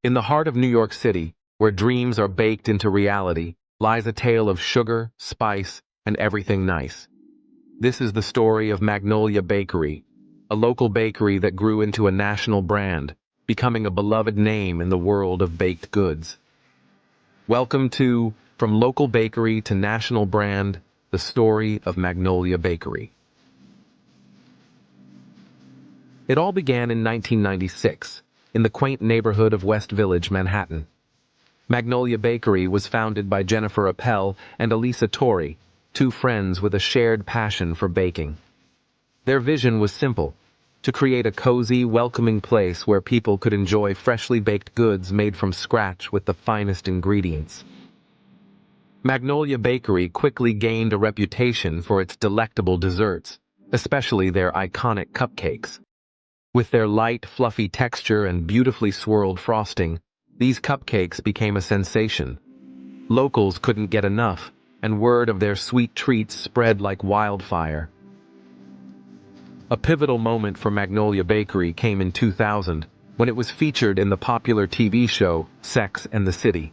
In the heart of New York City, where dreams are baked into reality, lies a tale of sugar, spice, and everything nice. This is the story of Magnolia Bakery, a local bakery that grew into a national brand, becoming a beloved name in the world of baked goods. Welcome to From Local Bakery to National Brand, the story of Magnolia Bakery. It all began in 1996, in the quaint neighborhood of West Village, Manhattan. Magnolia Bakery was founded by Jennifer Appel and Allysa Torey, two friends with a shared passion for baking. Their vision was simple: to create a cozy, welcoming place where people could enjoy freshly baked goods made from scratch with the finest ingredients. Magnolia Bakery quickly gained a reputation for its delectable desserts, especially their iconic cupcakes. With their light, fluffy texture and beautifully swirled frosting, these cupcakes became a sensation. Locals couldn't get enough, and word of their sweet treats spread like wildfire. A pivotal moment for Magnolia Bakery came in 2000, when it was featured in the popular TV show Sex and the City.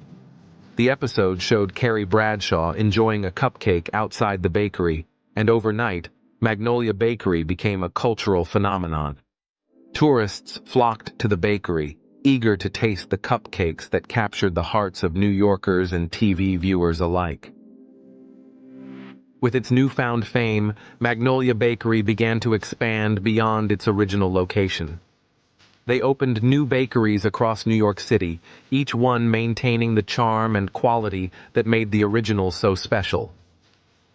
The episode showed Carrie Bradshaw enjoying a cupcake outside the bakery, and overnight, Magnolia Bakery became a cultural phenomenon. Tourists flocked to the bakery, eager to taste the cupcakes that captured the hearts of New Yorkers and TV viewers alike. With its newfound fame, Magnolia Bakery began to expand beyond its original location. They opened new bakeries across New York City, each one maintaining the charm and quality that made the original so special.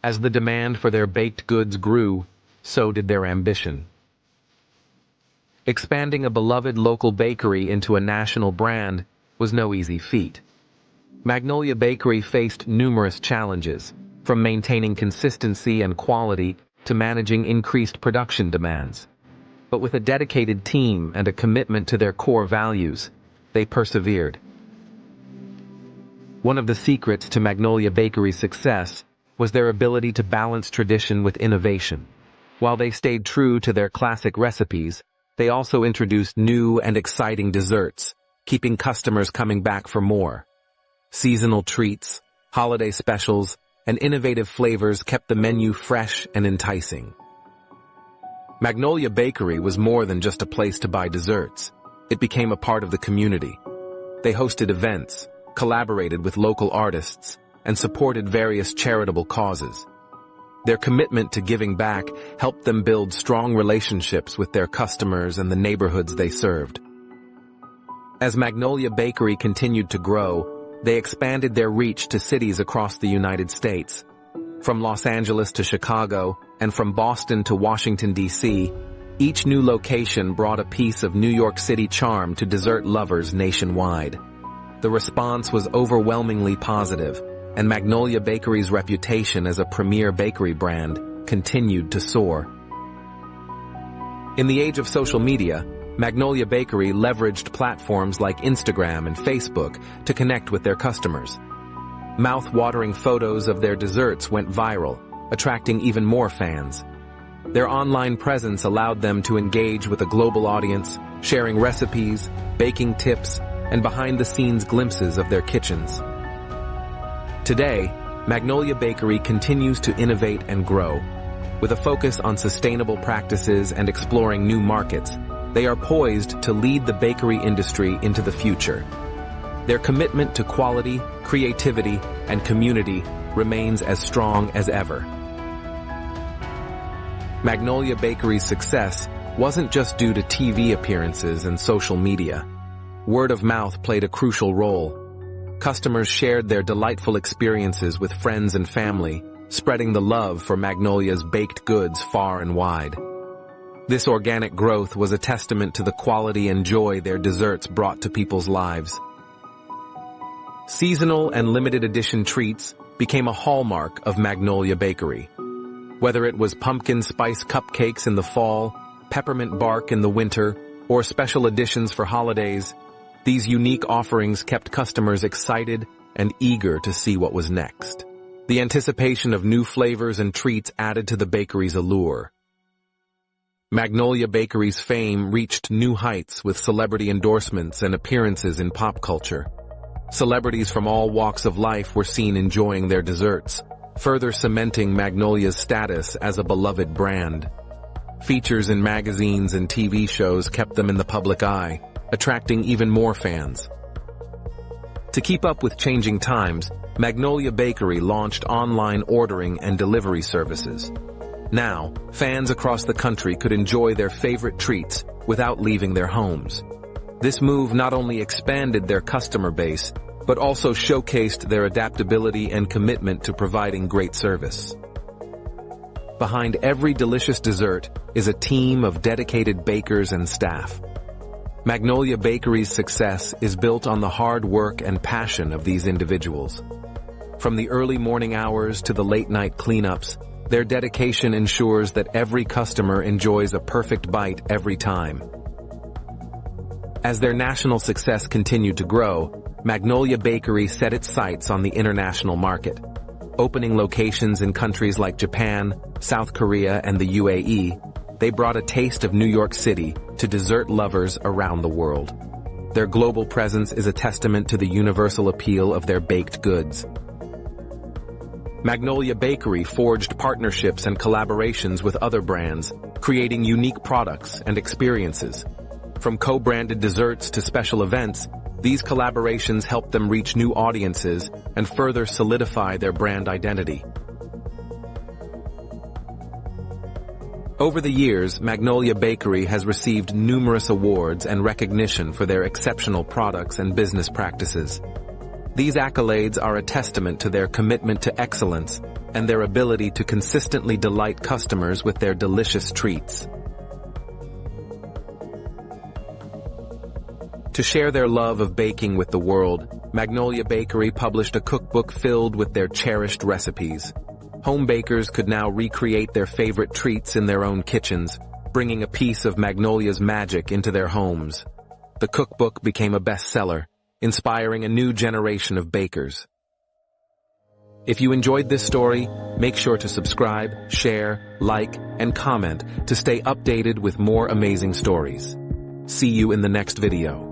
As the demand for their baked goods grew, so did their ambition. Expanding a beloved local bakery into a national brand was no easy feat. Magnolia Bakery faced numerous challenges, from maintaining consistency and quality to managing increased production demands. But with a dedicated team and a commitment to their core values, they persevered. One of the secrets to Magnolia Bakery's success was their ability to balance tradition with innovation. While they stayed true to their classic recipes, they also introduced new and exciting desserts, keeping customers coming back for more. Seasonal treats, holiday specials, and innovative flavors kept the menu fresh and enticing. Magnolia Bakery was more than just a place to buy desserts. It became a part of the community. They hosted events, collaborated with local artists, and supported various charitable causes. Their commitment to giving back helped them build strong relationships with their customers and the neighborhoods they served. As Magnolia Bakery continued to grow, they expanded their reach to cities across the United States. From Los Angeles to Chicago, and from Boston to Washington, D.C., each new location brought a piece of New York City charm to dessert lovers nationwide. The response was overwhelmingly positive, and Magnolia Bakery's reputation as a premier bakery brand continued to soar. In the age of social media, Magnolia Bakery leveraged platforms like Instagram and Facebook to connect with their customers. Mouth-watering photos of their desserts went viral, attracting even more fans. Their online presence allowed them to engage with a global audience, sharing recipes, baking tips, and behind-the-scenes glimpses of their kitchens. Today, Magnolia Bakery continues to innovate and grow. With a focus on sustainable practices and exploring new markets, they are poised to lead the bakery industry into the future. Their commitment to quality, creativity, and community remains as strong as ever. Magnolia Bakery's success wasn't just due to TV appearances and social media. Word of mouth played a crucial role. Customers shared their delightful experiences with friends and family, spreading the love for Magnolia's baked goods far and wide. This organic growth was a testament to the quality and joy their desserts brought to people's lives. Seasonal and limited edition treats became a hallmark of Magnolia Bakery. Whether it was pumpkin spice cupcakes in the fall, peppermint bark in the winter, or special editions for holidays, these unique offerings kept customers excited and eager to see what was next. The anticipation of new flavors and treats added to the bakery's allure. Magnolia Bakery's fame reached new heights with celebrity endorsements and appearances in pop culture. Celebrities from all walks of life were seen enjoying their desserts, further cementing Magnolia's status as a beloved brand. Features in magazines and TV shows kept them in the public eye, attracting even more fans. To keep up with changing times, Magnolia Bakery launched online ordering and delivery services. Now, fans across the country could enjoy their favorite treats without leaving their homes. This move not only expanded their customer base, but also showcased their adaptability and commitment to providing great service. Behind every delicious dessert is a team of dedicated bakers and staff. Magnolia Bakery's success is built on the hard work and passion of these individuals. From the early morning hours to the late-night cleanups, their dedication ensures that every customer enjoys a perfect bite every time. As their national success continued to grow, Magnolia Bakery set its sights on the international market. Opening locations in countries like Japan, South Korea, and the UAE, they brought a taste of New York City to dessert lovers around the world. Their global presence is a testament to the universal appeal of their baked goods. Magnolia Bakery forged partnerships and collaborations with other brands, creating unique products and experiences. From co-branded desserts to special events, these collaborations helped them reach new audiences and further solidify their brand identity. Over the years, Magnolia Bakery has received numerous awards and recognition for their exceptional products and business practices. These accolades are a testament to their commitment to excellence and their ability to consistently delight customers with their delicious treats. To share their love of baking with the world, Magnolia Bakery published a cookbook filled with their cherished recipes. Home bakers could now recreate their favorite treats in their own kitchens, bringing a piece of Magnolia's magic into their homes. The cookbook became a bestseller, inspiring a new generation of bakers. If you enjoyed this story, make sure to subscribe, share, like, and comment to stay updated with more amazing stories. See you in the next video.